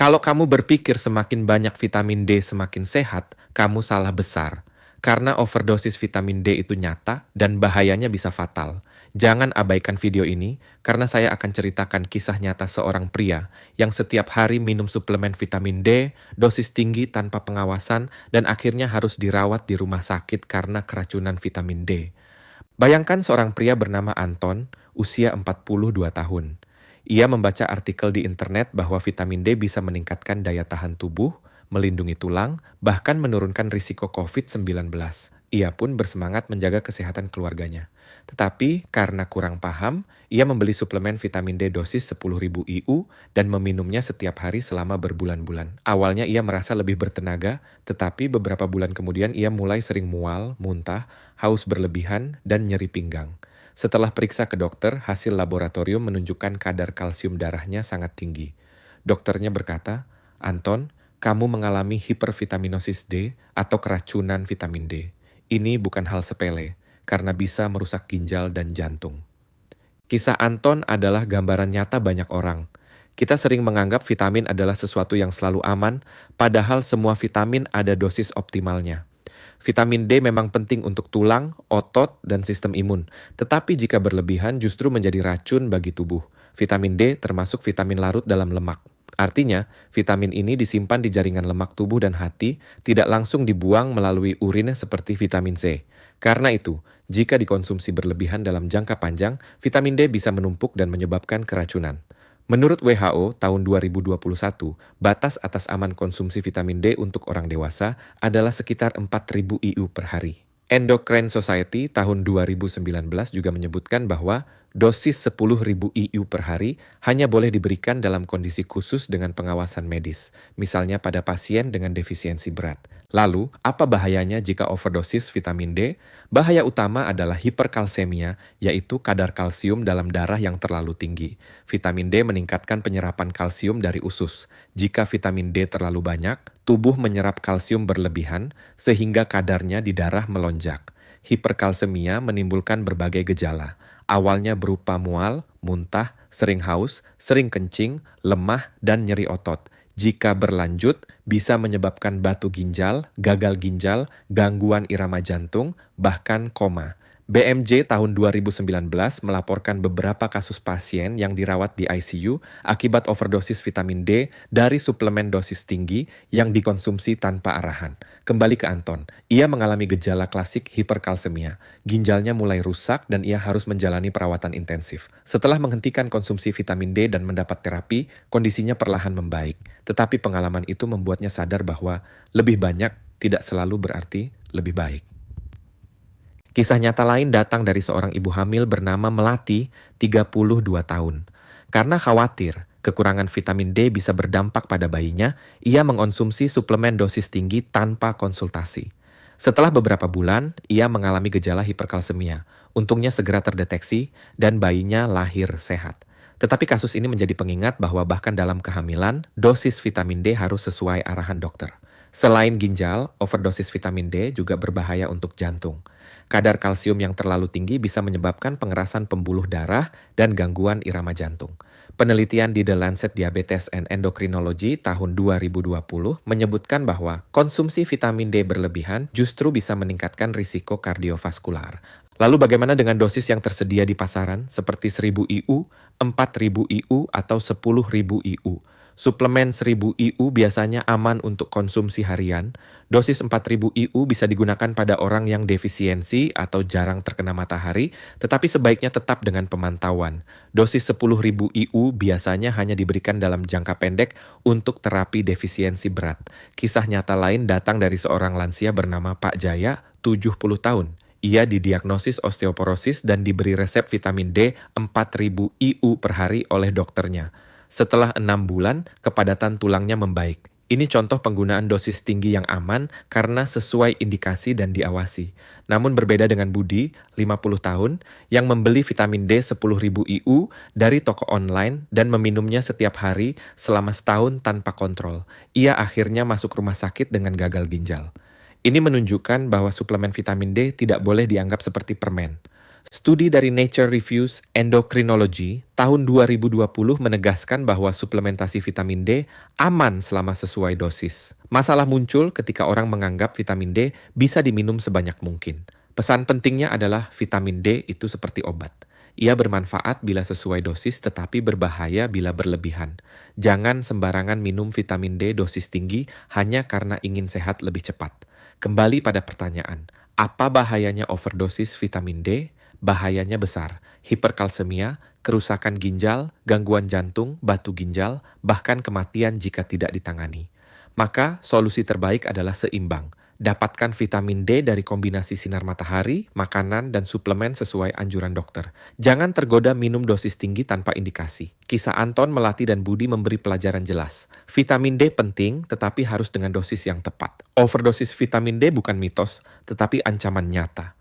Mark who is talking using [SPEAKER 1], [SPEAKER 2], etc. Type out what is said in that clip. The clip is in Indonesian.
[SPEAKER 1] Kalau kamu berpikir semakin banyak vitamin D semakin sehat, kamu salah besar. Karena overdosis vitamin D itu nyata dan bahayanya bisa fatal. Jangan abaikan video ini, karena saya akan ceritakan kisah nyata seorang pria yang setiap hari minum suplemen vitamin D, dosis tinggi tanpa pengawasan, dan akhirnya harus dirawat di rumah sakit karena keracunan vitamin D. Bayangkan seorang pria bernama Anton, usia 42 tahun. Ia membaca artikel di internet bahwa vitamin D bisa meningkatkan daya tahan tubuh, melindungi tulang, bahkan menurunkan risiko COVID-19. Ia pun bersemangat menjaga kesehatan keluarganya. Tetapi karena kurang paham, ia membeli suplemen vitamin D dosis 10.000 IU dan meminumnya setiap hari selama berbulan-bulan. Awalnya ia merasa lebih bertenaga, tetapi beberapa bulan kemudian ia mulai sering mual, muntah, haus berlebihan, dan nyeri pinggang. Setelah periksa ke dokter, hasil laboratorium menunjukkan kadar kalsium darahnya sangat tinggi. Dokternya berkata, "Anton, kamu mengalami hipervitaminosis D atau keracunan vitamin D. Ini bukan hal sepele, karena bisa merusak ginjal dan jantung." Kisah Anton adalah gambaran nyata banyak orang. Kita sering menganggap vitamin adalah sesuatu yang selalu aman, padahal semua vitamin ada dosis optimalnya. Vitamin D memang penting untuk tulang, otot, dan sistem imun. Tetapi jika berlebihan justru menjadi racun bagi tubuh. Vitamin D termasuk vitamin larut dalam lemak. Artinya, vitamin ini disimpan di jaringan lemak tubuh dan hati, tidak langsung dibuang melalui urin seperti vitamin C. Karena itu, jika dikonsumsi berlebihan dalam jangka panjang, vitamin D bisa menumpuk dan menyebabkan keracunan. Menurut WHO, tahun 2021, batas atas aman konsumsi vitamin D untuk orang dewasa adalah sekitar 4.000 IU per hari. Endocrine Society tahun 2019 juga menyebutkan bahwa dosis 10.000 IU per hari hanya boleh diberikan dalam kondisi khusus dengan pengawasan medis, misalnya pada pasien dengan defisiensi berat. Lalu, apa bahayanya jika overdosis vitamin D? Bahaya utama adalah hiperkalsemia, yaitu kadar kalsium dalam darah yang terlalu tinggi. Vitamin D meningkatkan penyerapan kalsium dari usus. Jika vitamin D terlalu banyak, tubuh menyerap kalsium berlebihan, sehingga kadarnya di darah melonjak. Hiperkalsemia menimbulkan berbagai gejala. Awalnya berupa mual, muntah, sering haus, sering kencing, lemah, dan nyeri otot. Jika berlanjut, bisa menyebabkan batu ginjal, gagal ginjal, gangguan irama jantung, bahkan koma. BMJ tahun 2019 melaporkan beberapa kasus pasien yang dirawat di ICU akibat overdosis vitamin D dari suplemen dosis tinggi yang dikonsumsi tanpa arahan. Kembali ke Anton, ia mengalami gejala klasik hiperkalsemia. Ginjalnya mulai rusak dan ia harus menjalani perawatan intensif. Setelah menghentikan konsumsi vitamin D dan mendapat terapi, kondisinya perlahan membaik. Tetapi pengalaman itu membuatnya sadar bahwa lebih banyak tidak selalu berarti lebih baik. Kisah nyata lain datang dari seorang ibu hamil bernama Melati, 32 tahun. Karena khawatir kekurangan vitamin D bisa berdampak pada bayinya, ia mengonsumsi suplemen dosis tinggi tanpa konsultasi. Setelah beberapa bulan, ia mengalami gejala hiperkalsemia. Untungnya segera terdeteksi dan bayinya lahir sehat. Tetapi kasus ini menjadi pengingat bahwa bahkan dalam kehamilan, dosis vitamin D harus sesuai arahan dokter. Selain ginjal, overdosis vitamin D juga berbahaya untuk jantung. Kadar kalsium yang terlalu tinggi bisa menyebabkan pengerasan pembuluh darah dan gangguan irama jantung. Penelitian di The Lancet Diabetes and Endocrinology tahun 2020 menyebutkan bahwa konsumsi vitamin D berlebihan justru bisa meningkatkan risiko kardiovaskular. Lalu bagaimana dengan dosis yang tersedia di pasaran seperti 1.000 IU, 4.000 IU, atau 10.000 IU? Suplemen 1.000 IU biasanya aman untuk konsumsi harian. Dosis 4.000 IU bisa digunakan pada orang yang defisiensi atau jarang terkena matahari, tetapi sebaiknya tetap dengan pemantauan. Dosis 10.000 IU biasanya hanya diberikan dalam jangka pendek untuk terapi defisiensi berat. Kisah nyata lain datang dari seorang lansia bernama Pak Jaya, 70 tahun. Ia didiagnosis osteoporosis dan diberi resep vitamin D 4.000 IU per hari oleh dokternya. Setelah 6 bulan, kepadatan tulangnya membaik. Ini contoh penggunaan dosis tinggi yang aman karena sesuai indikasi dan diawasi. Namun berbeda dengan Budi, 50 tahun, yang membeli vitamin D 10.000 IU dari toko online dan meminumnya setiap hari selama setahun tanpa kontrol. Ia akhirnya masuk rumah sakit dengan gagal ginjal. Ini menunjukkan bahwa suplemen vitamin D tidak boleh dianggap seperti permen. Studi dari Nature Reviews Endocrinology tahun 2020 menegaskan bahwa suplementasi vitamin D aman selama sesuai dosis. Masalah muncul ketika orang menganggap vitamin D bisa diminum sebanyak mungkin. Pesan pentingnya adalah vitamin D itu seperti obat. Ia bermanfaat bila sesuai dosis tetapi berbahaya bila berlebihan. Jangan sembarangan minum vitamin D dosis tinggi hanya karena ingin sehat lebih cepat. Kembali pada pertanyaan, apa bahayanya overdosis vitamin D? Bahayanya besar, hiperkalsemia, kerusakan ginjal, gangguan jantung, batu ginjal, bahkan kematian jika tidak ditangani. Maka solusi terbaik adalah seimbang. Dapatkan vitamin D dari kombinasi sinar matahari, makanan, dan suplemen sesuai anjuran dokter. Jangan tergoda minum dosis tinggi tanpa indikasi. Kisah Anton, Melati, dan Budi memberi pelajaran jelas. Vitamin D penting, tetapi harus dengan dosis yang tepat. Overdosis vitamin D bukan mitos, tetapi ancaman nyata.